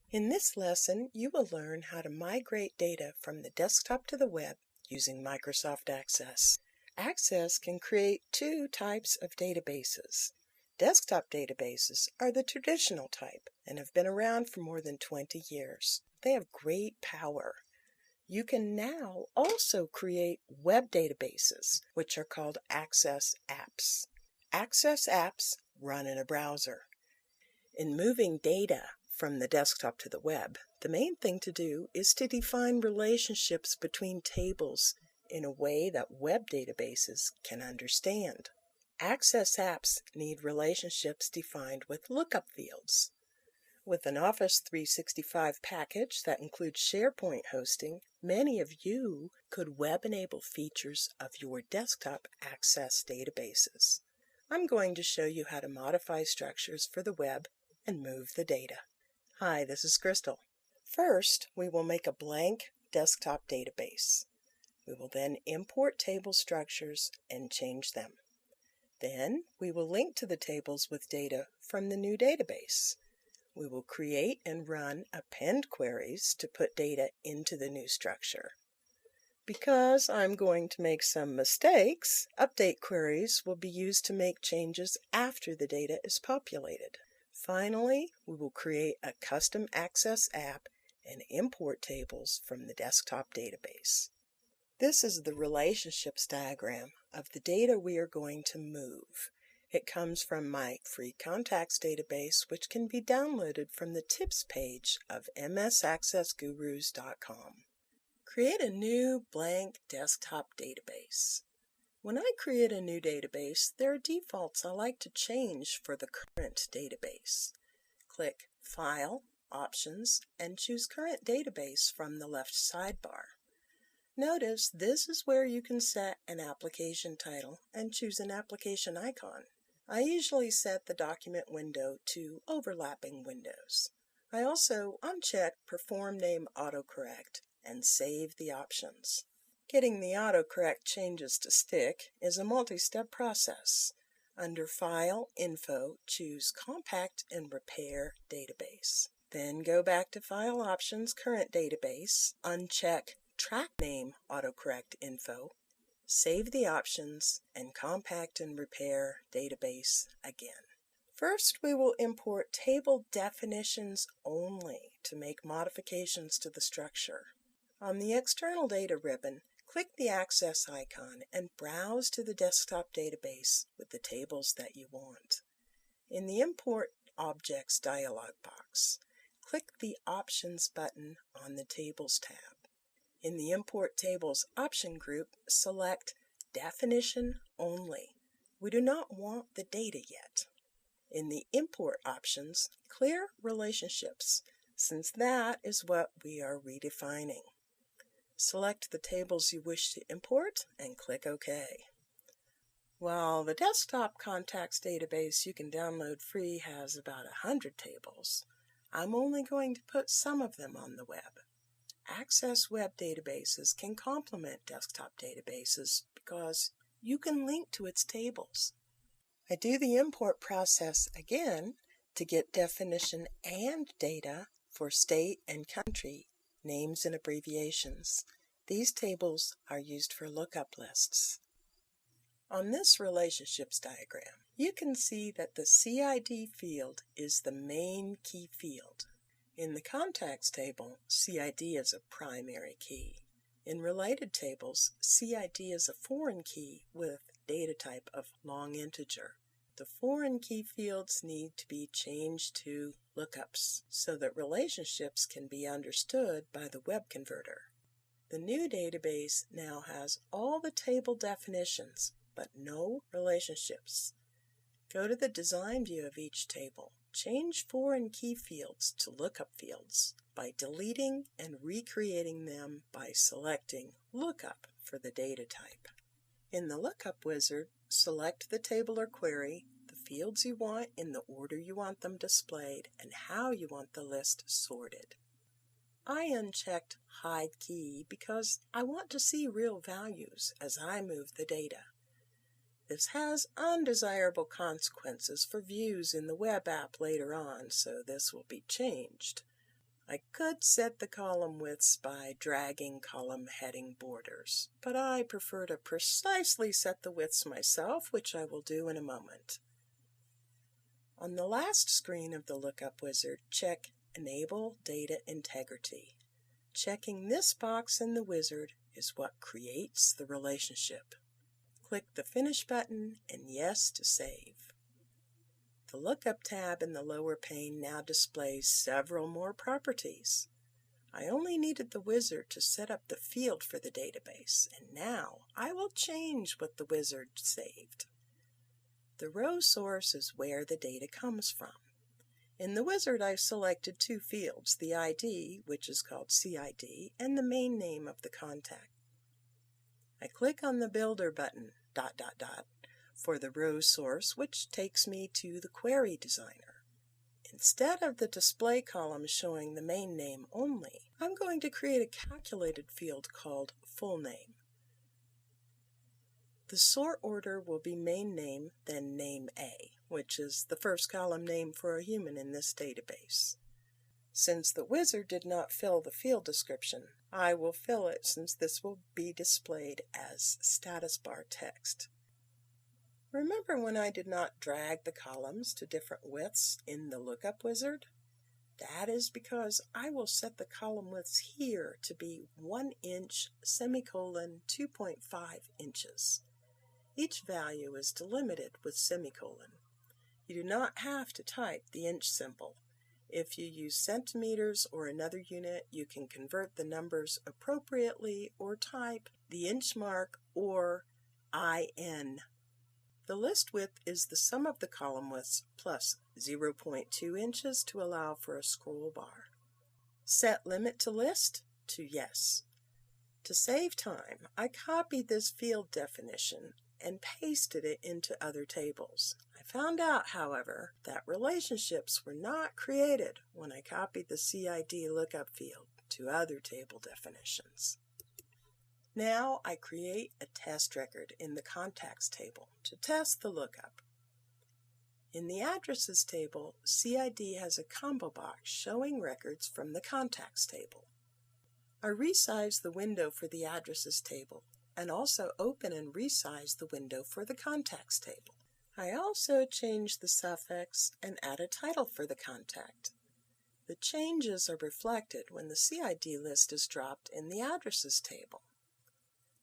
In this lesson, you will learn how to migrate data from the desktop to the web using Microsoft Access. Access can create two types of databases. Desktop databases are the traditional type and have been around for more than 20 years. They have great power. You can now also create web databases, which are called Access apps. Access apps run in a browser. In moving data from the desktop to the web, the main thing to do is to define relationships between tables in a way that web databases can understand. Access apps need relationships defined with lookup fields. With an Office 365 package that includes SharePoint hosting, many of you could web-enable features of your desktop Access databases. I'm going to show you how to modify structures for the web and move the data. Hi, this is Crystal. First, we will make a blank desktop database. We will then import table structures and change them. Then, we will link to the tables with data from the new database. We will create and run append queries to put data into the new structure. Because I'm going to make some mistakes, update queries will be used to make changes after the data is populated. Finally, we will create a custom Access app and import tables from the desktop database. This is the relationships diagram of the data we are going to move. It comes from my free contacts database, which can be downloaded from the tips page of msaccessgurus.com. Create a new blank desktop database. When I create a new database, there are defaults I like to change for the current database. Click File, Options, and choose Current Database from the left sidebar. Notice this is where you can set an application title and choose an application icon. I usually set the document window to overlapping windows. I also uncheck Perform Name Autocorrect and save the options. Getting the autocorrect changes to stick is a multi-step process. Under File, Info, choose Compact and Repair Database. Then go back to File Options, Current Database, uncheck Track Name Autocorrect Info, save the options, and Compact and Repair Database again. First, we will import table definitions only to make modifications to the structure. On the External Data ribbon, click the Access icon and browse to the desktop database with the tables that you want. In the Import Objects dialog box, click the Options button on the Tables tab. In the Import Tables option group, select Definition Only. We do not want the data yet. In the Import options, clear Relationships, since that is what we are redefining. Select the tables you wish to import and click OK. While the desktop contacts database you can download free has about 100 tables, I'm only going to put some of them on the web. Access web databases can complement desktop databases because you can link to its tables. I do the import process again to get definition and data for state and country names and abbreviations. These tables are used for lookup lists. On this relationships diagram, you can see that the CID field is the main key field. In the contacts table, CID is a primary key. In related tables, CID is a foreign key with data type of long integer. The foreign key fields need to be changed to lookups so that relationships can be understood by the web converter. The new database now has all the table definitions, but no relationships. Go to the design view of each table. Change foreign key fields to lookup fields by deleting and recreating them by selecting Lookup for the data type. In the Lookup wizard, select the table or query, the fields you want in the order you want them displayed, and how you want the list sorted. I unchecked Hide Key because I want to see real values as I move the data. This has undesirable consequences for views in the web app later on, so this will be changed. I could set the column widths by dragging column heading borders, but I prefer to precisely set the widths myself, which I will do in a moment. On the last screen of the Lookup Wizard, check Enable Data Integrity. Checking this box in the wizard is what creates the relationship. Click the Finish button and Yes to save. The Lookup tab in the lower pane now displays several more properties. I only needed the wizard to set up the field for the database, and now I will change what the wizard saved. The row source is where the data comes from. In the wizard, I've selected two fields, the ID, which is called CID, and the main name of the contact. I click on the Builder button, ... for the row source, which takes me to the Query Designer. Instead of the display column showing the main name only, I'm going to create a calculated field called Full Name. The sort order will be main name, then name A, which is the first column name for a human in this database. Since the wizard did not fill the field description, I will fill it since this will be displayed as status bar text. Remember when I did not drag the columns to different widths in the Lookup Wizard? That is because I will set the column widths here to be 1 inch, 2.5 inches. Each value is delimited with semicolon. You do not have to type the inch symbol. If you use centimeters or another unit, you can convert the numbers appropriately or type the inch mark or IN. The list width is the sum of the column widths plus 0.2 inches to allow for a scroll bar. Set limit to list to yes. To save time, I copied this field definition and pasted it into other tables. I found out, however, that relationships were not created when I copied the CID lookup field to other table definitions. Now I create a test record in the contacts table to test the lookup. In the addresses table, CID has a combo box showing records from the contacts table. I resize the window for the addresses table and also open and resize the window for the contacts table. I also change the suffix and add a title for the contact. The changes are reflected when the CID list is dropped in the addresses table.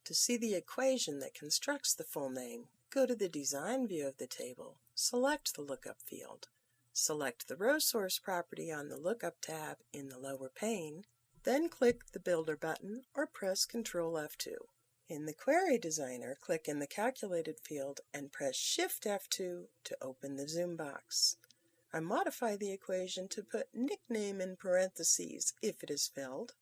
To see the equation that constructs the full name, go to the Design view of the table, select the Lookup field, select the row source property on the Lookup tab in the lower pane, then click the Builder button or press Ctrl F2. In the Query Designer, click in the Calculated field and press Shift F2 to open the zoom box. I modify the equation to put nickname in parentheses if it is filled.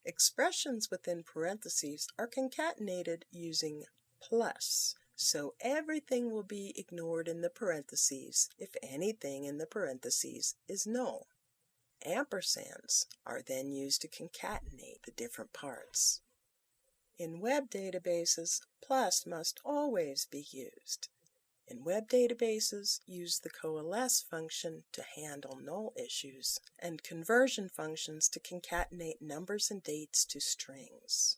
Expressions within parentheses are concatenated using plus, so everything will be ignored in the parentheses if anything in the parentheses is null. Ampersands are then used to concatenate the different parts. In web databases, plus must always be used. In web databases, use the coalesce function to handle null issues and conversion functions to concatenate numbers and dates to strings.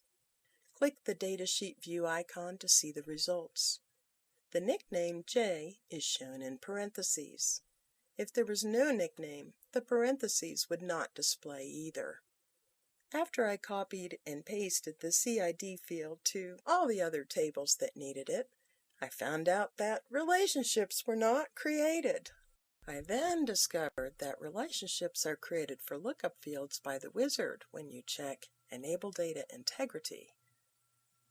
Click the Datasheet View icon to see the results. The nickname J is shown in parentheses. If there was no nickname, the parentheses would not display either. After I copied and pasted the CID field to all the other tables that needed it, I found out that relationships were not created. I then discovered that relationships are created for lookup fields by the wizard when you check Enable Data Integrity.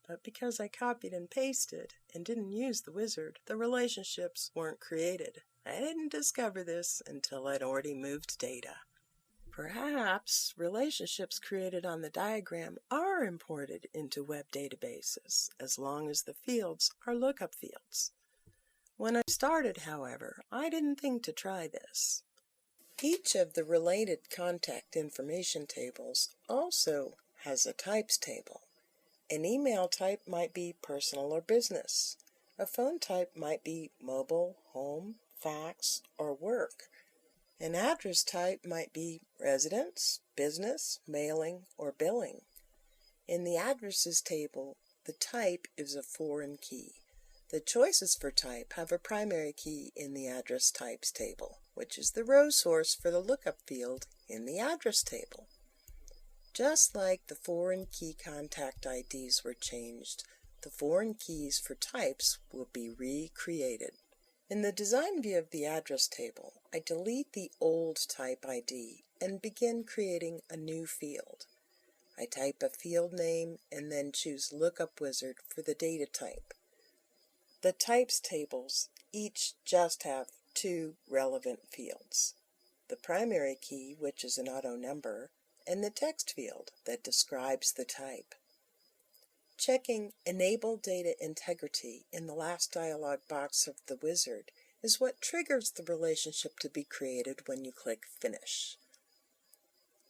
But because I copied and pasted and didn't use the wizard, the relationships weren't created. I didn't discover this until I'd already moved data. Perhaps relationships created on the diagram are imported into web databases, as long as the fields are lookup fields. When I started, however, I didn't think to try this. Each of the related contact information tables also has a types table. An email type might be personal or business. A phone type might be mobile, home, fax, or work. An address type might be residence, business, mailing, or billing. In the addresses table, the type is a foreign key. The choices for type have a primary key in the address types table, which is the row source for the lookup field in the address table. Just like the foreign key contact IDs were changed, the foreign keys for types will be recreated. In the design view of the address table, I delete the old type ID and begin creating a new field. I type a field name and then choose Lookup Wizard for the data type. The types tables each just have two relevant fields: the primary key, which is an auto number, and the text field that describes the type. Checking Enable Data Integrity in the last dialog box of the wizard is what triggers the relationship to be created when you click Finish.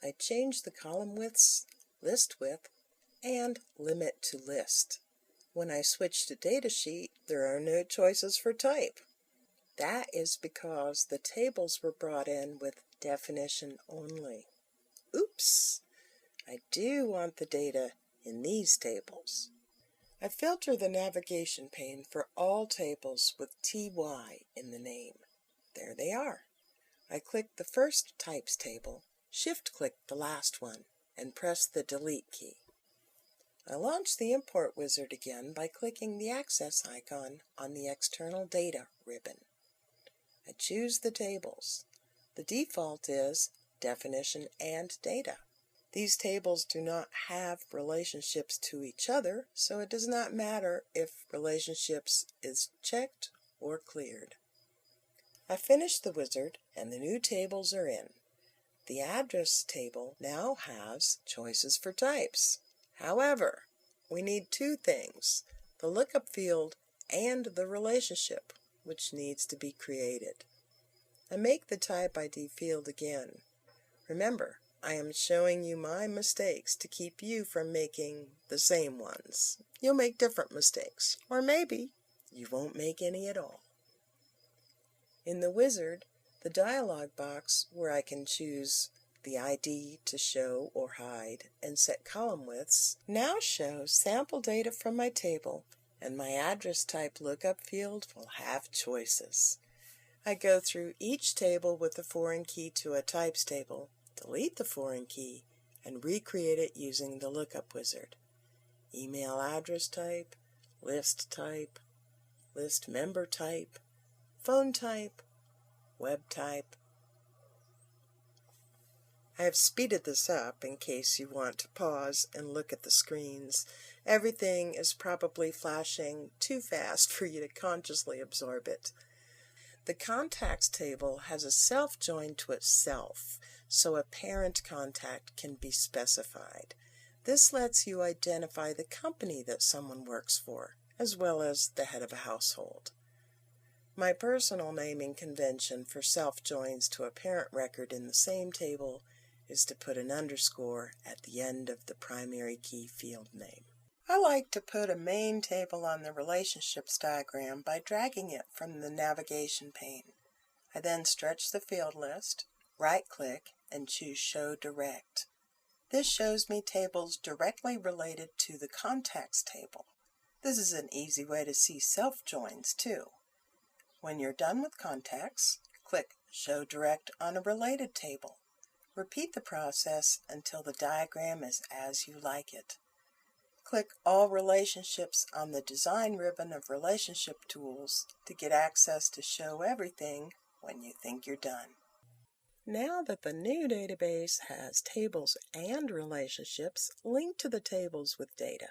I change the column widths, list width, and limit to list. When I switch to Datasheet, there are no choices for type. That is because the tables were brought in with definition only. Oops! I do want the data in these tables. I filter the navigation pane for all tables with TY in the name. There they are. I click the first types table, shift-click the last one, and press the delete key. I launch the import wizard again by clicking the access icon on the external data ribbon. I choose the tables. The default is definition and data. These tables do not have relationships to each other, so it does not matter if relationships is checked or cleared. I finish the wizard and the new tables are in. The address table now has choices for types. However, we need two things: the lookup field and the relationship, which needs to be created. I make the type ID field again. Remember, I am showing you my mistakes to keep you from making the same ones. You'll make different mistakes, or maybe you won't make any at all. In the wizard, the dialog box where I can choose the ID to show or hide and set column widths now shows sample data from my table, and my address type lookup field will have choices. I go through each table with the foreign key to a types table, delete the foreign key, and recreate it using the lookup wizard. Email address type, list member type, phone type, web type. I have speeded this up in case you want to pause and look at the screens. Everything is probably flashing too fast for you to consciously absorb it. The contacts table has a self joined to itself, so a parent contact can be specified. This lets you identify the company that someone works for, as well as the head of a household. My personal naming convention for self-joins to a parent record in the same table is to put an underscore at the end of the primary key field name. I like to put a main table on the relationships diagram by dragging it from the navigation pane. I then stretch the field list, right-click, and choose Show Direct. This shows me tables directly related to the contacts table. This is an easy way to see self-joins too. When you're done with contacts, click Show Direct on a related table. Repeat the process until the diagram is as you like it. Click All Relationships on the Design ribbon of Relationship Tools to get access to Show Everything when you think you're done. Now that the new database has tables and relationships, link to the tables with data.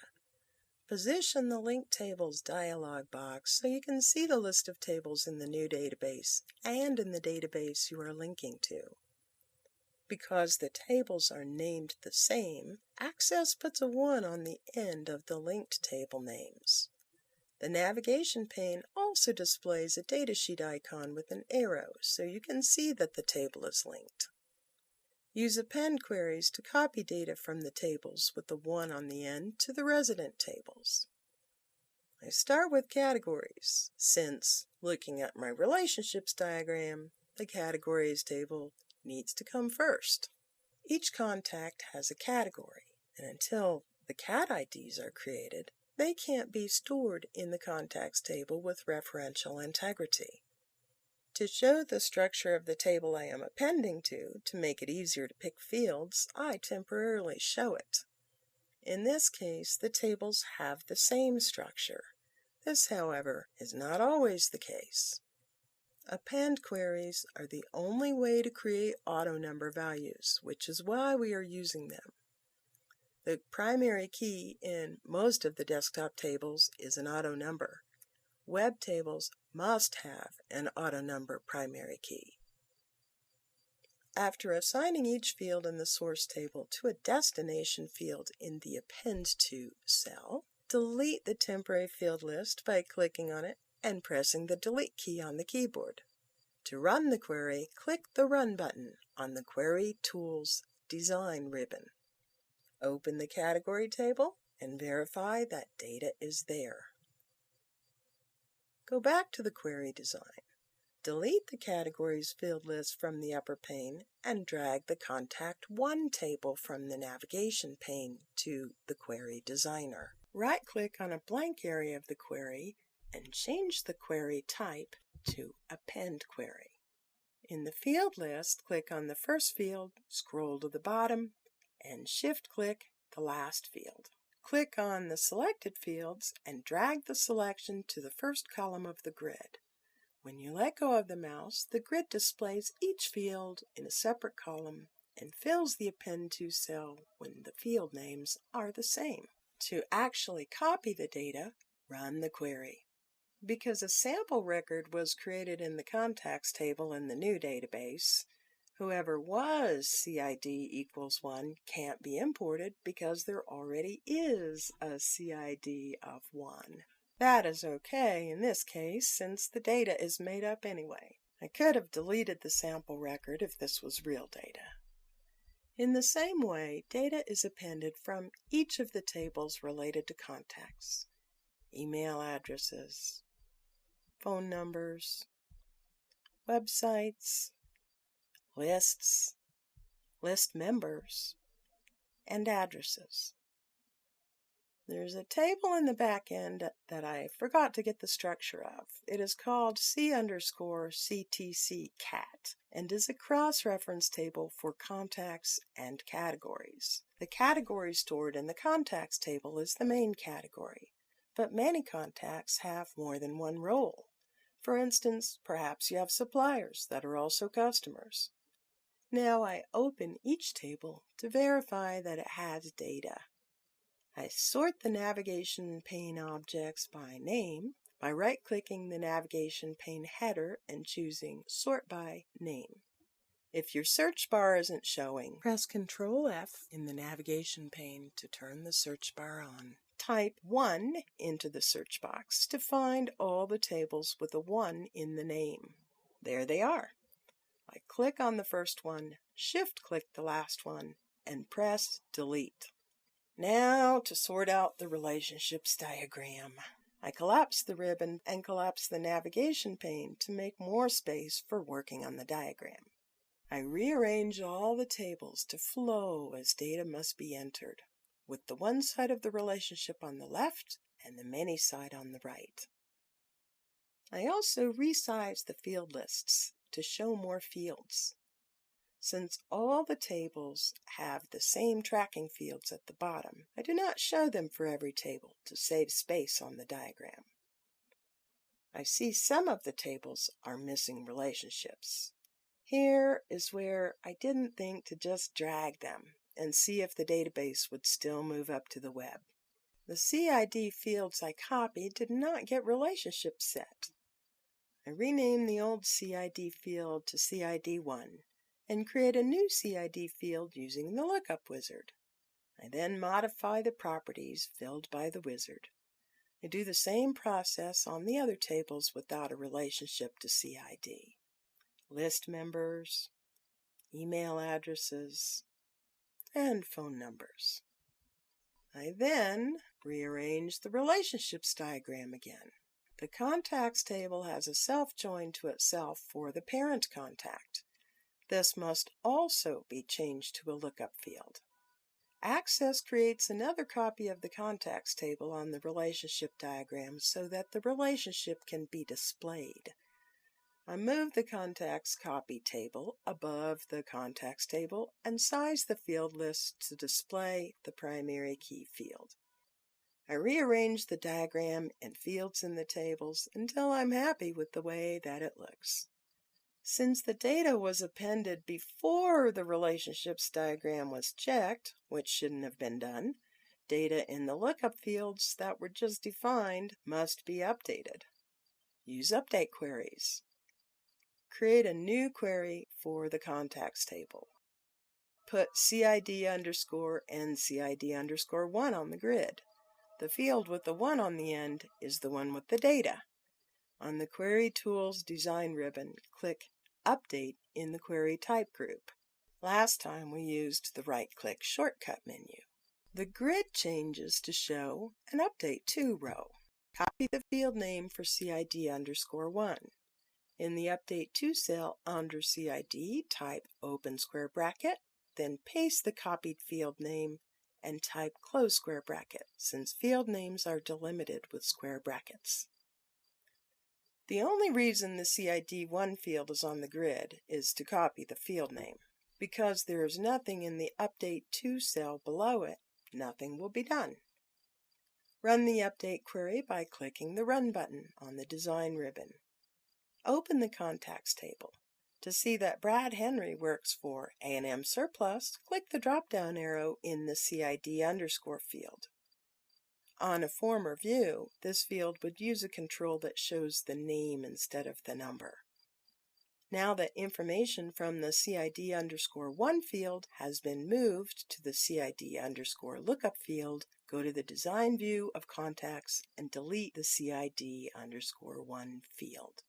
Position the Link Tables dialog box so you can see the list of tables in the new database and in the database you are linking to. Because the tables are named the same, Access puts a 1 on the end of the linked table names. The navigation pane also displays a datasheet icon with an arrow so you can see that the table is linked. Use append queries to copy data from the tables with the 1 on the end to the resident tables. I start with categories, since, looking at my relationships diagram, the categories table needs to come first. Each contact has a category, and until the cat IDs are created, they can't be stored in the contacts table with referential integrity. To show the structure of the table I am appending to make it easier to pick fields, I temporarily show it. In this case, the tables have the same structure. This, however, is not always the case. Append queries are the only way to create auto number values, which is why we are using them. The primary key in most of the desktop tables is an auto number. Web tables must have an auto number primary key. After assigning each field in the source table to a destination field in the Append To cell, delete the temporary field list by clicking on it and pressing the Delete key on the keyboard. To run the query, click the Run button on the Query Tools Design ribbon. Open the category table and verify that data is there. Go back to the query design. Delete the categories field list from the upper pane and drag the Contact 1 table from the navigation pane to the query designer. Right-click on a blank area of the query and change the query type to Append Query. In the field list, click on the first field, scroll to the bottom, and shift-click the last field. Click on the selected fields and drag the selection to the first column of the grid. When you let go of the mouse, the grid displays each field in a separate column and fills the Append To cell when the field names are the same. To actually copy the data, run the query. Because a sample record was created in the contacts table in the new database, whoever was CID equals 1 can't be imported because there already is a CID of 1. That is okay in this case since the data is made up anyway. I could have deleted the sample record if this was real data. In the same way, data is appended from each of the tables related to contacts: email addresses, phone numbers, websites, lists, list members, and addresses. There's a table in the back end that I forgot to get the structure of. It is called C_CTC cat and is a cross-reference table for contacts and categories. The category stored in the contacts table is the main category, but many contacts have more than one role. For instance, perhaps you have suppliers that are also customers. Now I open each table to verify that it has data. I sort the navigation pane objects by name by right-clicking the navigation pane header and choosing Sort by Name. If your search bar isn't showing, press Ctrl F in the navigation pane to turn the search bar on. Type 1 into the search box to find all the tables with a 1 in the name. There they are. I click on the first one, shift-click the last one, and press Delete. Now to sort out the relationships diagram. I collapse the ribbon and collapse the navigation pane to make more space for working on the diagram. I rearrange all the tables to flow as data must be entered, with the one side of the relationship on the left and the many side on the right. I also resize the field lists to show more fields. Since all the tables have the same tracking fields at the bottom, I do not show them for every table to save space on the diagram. I see some of the tables are missing relationships. Here is where I didn't think to just drag them and see if the database would still move up to the web. The CID fields I copied did not get relationships set. I renamed the old CID field to CID1 and create a new CID field using the lookup wizard. I then modify the properties filled by the wizard. I do the same process on the other tables without a relationship to CID. List members, email addresses, and phone numbers. I then rearrange the relationships diagram again. The contacts table has a self-join to itself for the parent contact. This must also be changed to a lookup field. Access creates another copy of the contacts table on the relationship diagram so that the relationship can be displayed. I move the contacts copy table above the contacts table and size the field list to display the primary key field. I rearrange the diagram and fields in the tables until I'm happy with the way that it looks. Since the data was appended before the relationships diagram was checked, which shouldn't have been done, data in the lookup fields that were just defined must be updated. Use update queries. Create a new query for the contacts table. Put CID underscore and CID underscore 1 on the grid. The field with the 1 on the end is the one with the data. On the Query Tools Design ribbon, click Update in the Query Type group. Last time we used the right-click shortcut menu. The grid changes to show an Update To row. Copy the field name for CID underscore 1. In the Update To cell under CID, type open square bracket, then paste the copied field name and type close square bracket, since field names are delimited with square brackets. The only reason the CID1 field is on the grid is to copy the field name. Because there is nothing in the Update To cell below it, nothing will be done. Run the update query by clicking the Run button on the Design ribbon. Open the contacts table. To see that Brad Henry works for A&M Surplus, click the drop-down arrow in the CID underscore field. On a former view, this field would use a control that shows the name instead of the number. Now that information from the CID underscore 1 field has been moved to the CID underscore lookup field, go to the Design view of Contacts and delete the CID underscore 1 field.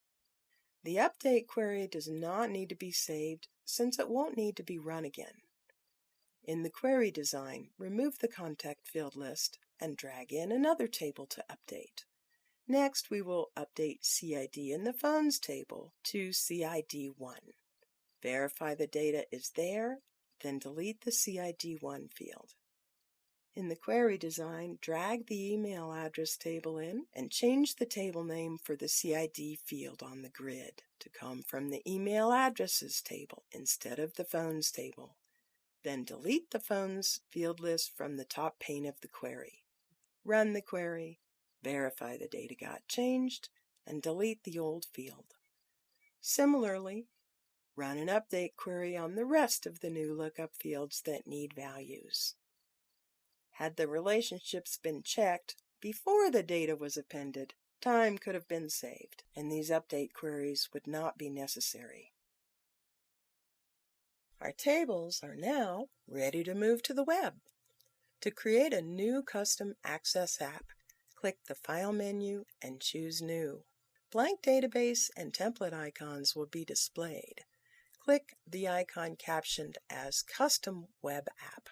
The update query does not need to be saved since it won't need to be run again. In the query design, remove the contact field list and drag in another table to update. Next, we will update CID in the phones table to CID1. Verify the data is there, then delete the CID1 field. In the query design, drag the email address table in and change the table name for the CID field on the grid to come from the email addresses table instead of the phones table. Then delete the phones field list from the top pane of the query. Run the query, verify the data got changed, and delete the old field. Similarly, run an update query on the rest of the new lookup fields that need values. Had the relationships been checked before the data was appended, time could have been saved, and these update queries would not be necessary. Our tables are now ready to move to the web. To create a new custom Access app, click the File menu and choose New. Blank database and template icons will be displayed. Click the icon captioned as Custom Web App.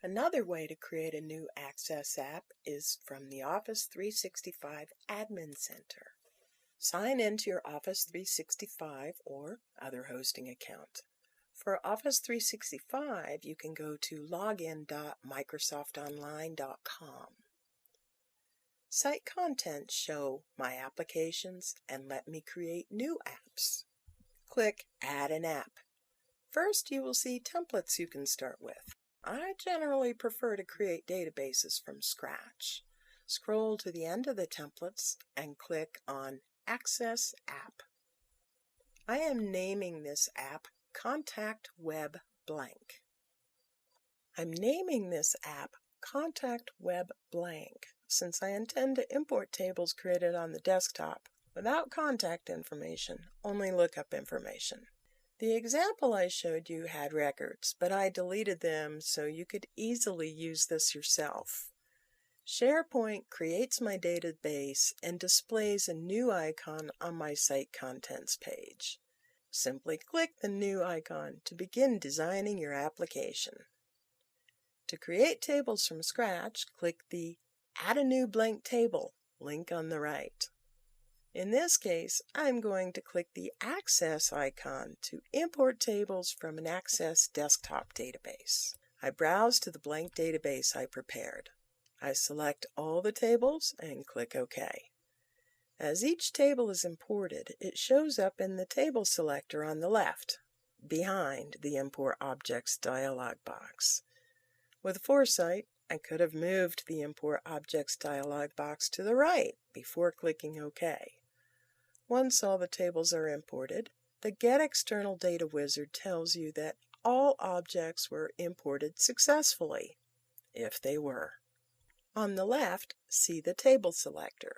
Another way to create a new Access app is from the Office 365 Admin Center. Sign into your Office 365 or other hosting account. For Office 365, you can go to login.microsoftonline.com. Site contents show My Applications and let me create new apps. Click Add an App. First, you will see templates you can start with. I generally prefer to create databases from scratch. Scroll to the end of the templates and click on Access App. I am naming this app Contact Web Blank. I'm naming this app Contact Web Blank since I intend to import tables created on the desktop without contact information, only lookup information. The example I showed you had records, but I deleted them so you could easily use this yourself. SharePoint creates my database and displays a new icon on my site contents page. Simply click the new icon to begin designing your application. To create tables from scratch, click the Add a New Blank Table link on the right. In this case, I'm going to click the Access icon to import tables from an Access desktop database. I browse to the blank database I prepared. I select all the tables and click OK. As each table is imported, it shows up in the table selector on the left, behind the Import Objects dialog box. With foresight, I could have moved the Import Objects dialog box to the right before clicking OK. Once all the tables are imported, the Get External Data wizard tells you that all objects were imported successfully, if they were. On the left, see the Table selector.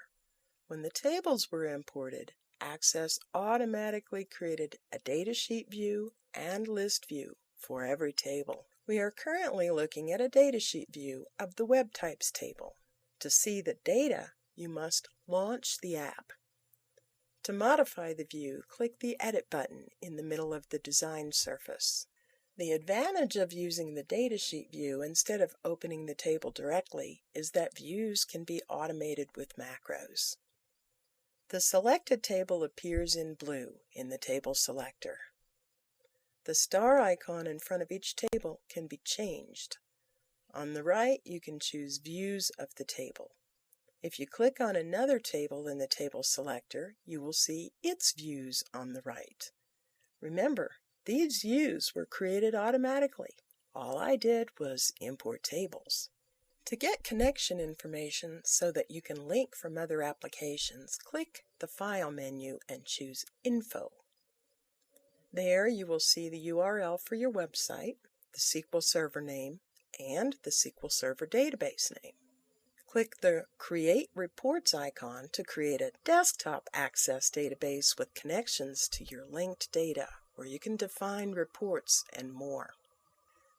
When the tables were imported, Access automatically created a datasheet view and list view for every table. We are currently looking at a datasheet view of the Web Types table. To see the data, you must launch the app. To modify the view, click the Edit button in the middle of the design surface. The advantage of using the datasheet view instead of opening the table directly is that views can be automated with macros. The selected table appears in blue in the table selector. The star icon in front of each table can be changed. On the right, you can choose Views of the table. If you click on another table in the table selector, you will see its views on the right. Remember, these views were created automatically. All I did was import tables. To get connection information so that you can link from other applications, click the File menu and choose Info. There you will see the URL for your website, the SQL Server name, and the SQL Server database name. Click the Create Reports icon to create a desktop Access database with connections to your linked data, where you can define reports and more.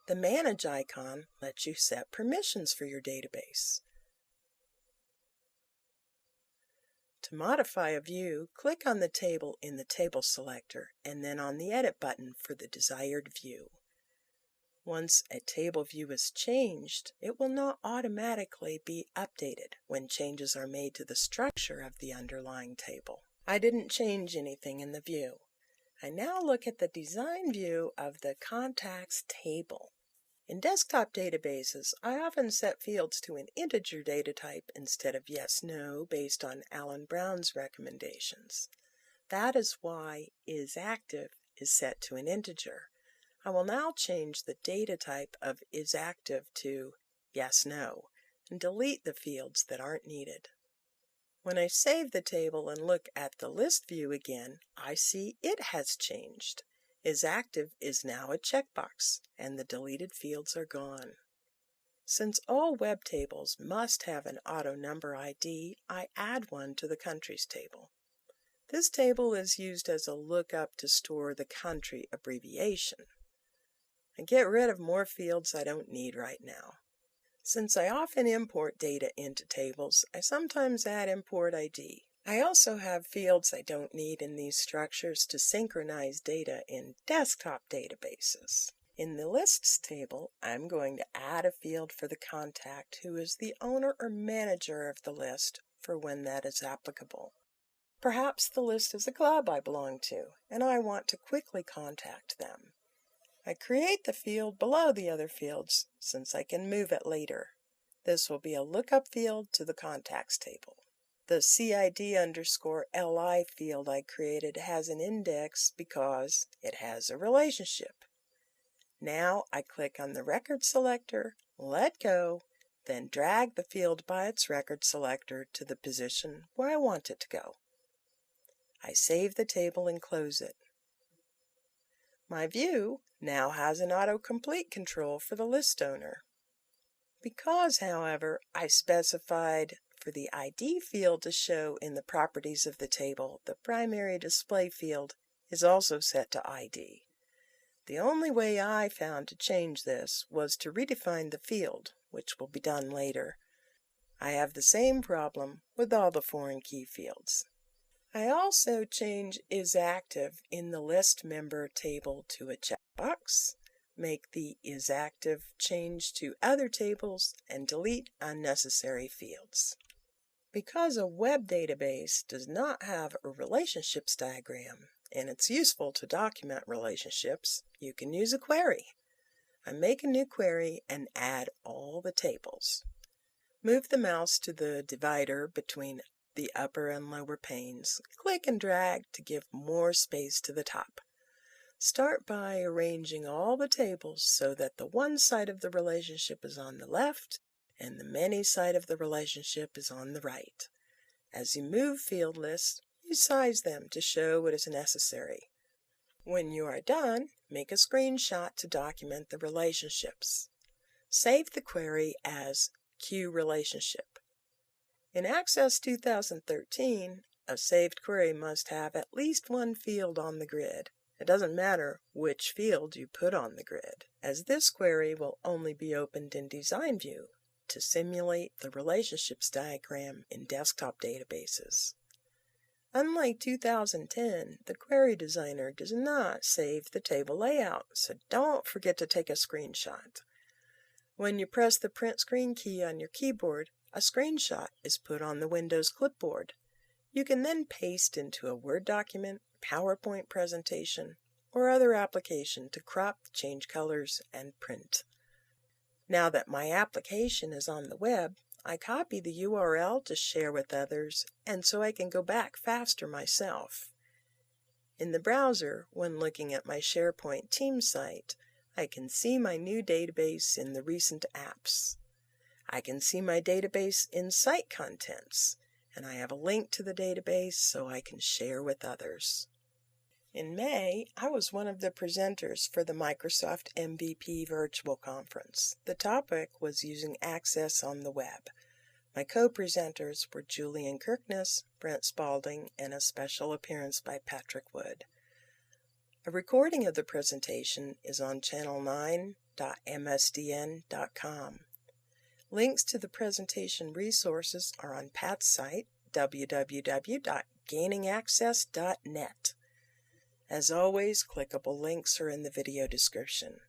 The Manage icon lets you set permissions for your database. To modify a view, click on the table in the Table selector and then on the Edit button for the desired view. Once a table view is changed, it will not automatically be updated when changes are made to the structure of the underlying table. I didn't change anything in the view. I now look at the design view of the Contacts table. In desktop databases, I often set fields to an integer data type instead of yes/no based on Alan Brown's recommendations. That is why isActive is set to an integer. I will now change the data type of isActive to yes/no and delete the fields that aren't needed. When I save the table and look at the list view again, I see it has changed. isActive is now a checkbox, and the deleted fields are gone. Since all web tables must have an auto number ID, I add one to the Countries table. This table is used as a lookup to store the country abbreviation. I get rid of more fields I don't need right now. Since I often import data into tables, I sometimes add import ID. I also have fields I don't need in these structures to synchronize data in desktop databases. In the Lists table, I'm going to add a field for the contact who is the owner or manager of the list for when that is applicable. Perhaps the list is a club I belong to, and I want to quickly contact them. I create the field below the other fields since I can move it later. This will be a lookup field to the Contacts table. The CID_LI field I created has an index because it has a relationship. Now I click on the Record selector, let go, then drag the field by its record selector to the position where I want it to go. I save the table and close it. My view now has an autocomplete control for the list owner. Because, however, I specified for the ID field to show in the properties of the table, the primary display field is also set to ID. The only way I found to change this was to redefine the field, which will be done later. I have the same problem with all the foreign key fields. I also change isActive in the list member table to a checkbox, make the isActive change to other tables, and delete unnecessary fields. Because a web database does not have a relationships diagram, and it's useful to document relationships, you can use a query. I make a new query and add all the tables. Move the mouse to the divider between the upper and lower panes. Click and drag to give more space to the top. Start by arranging all the tables so that the one side of the relationship is on the left and the many side of the relationship is on the right. As you move field lists, you size them to show what is necessary. When you are done, make a screenshot to document the relationships. Save the query as QRelationship. In Access 2013, a saved query must have at least one field on the grid. It doesn't matter which field you put on the grid, as this query will only be opened in Design View to simulate the relationships diagram in desktop databases. Unlike 2010, the Query Designer does not save the table layout, so don't forget to take a screenshot. When you press the print screen key on your keyboard, a screenshot is put on the Windows clipboard. You can then paste into a Word document, PowerPoint presentation, or other application to crop, change colors, and print. Now that my application is on the web, I copy the URL to share with others, and so I can go back faster myself. In the browser, when looking at my SharePoint team site, I can see my new database in the recent apps. I can see my database in site contents, and I have a link to the database so I can share with others. In May, I was one of the presenters for the Microsoft MVP Virtual Conference. The topic was using Access on the web. My co-presenters were Julian Kirkness, Brent Spalding, and a special appearance by Patrick Wood. A recording of the presentation is on channel9.msdn.com. Links to the presentation resources are on Pat's site, www.gainingaccess.net. As always, clickable links are in the video description.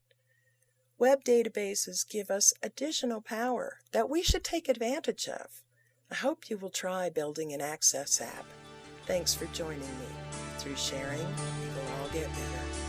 Web databases give us additional power that we should take advantage of. I hope you will try building an Access app. Thanks for joining me. Through sharing, we will all get better.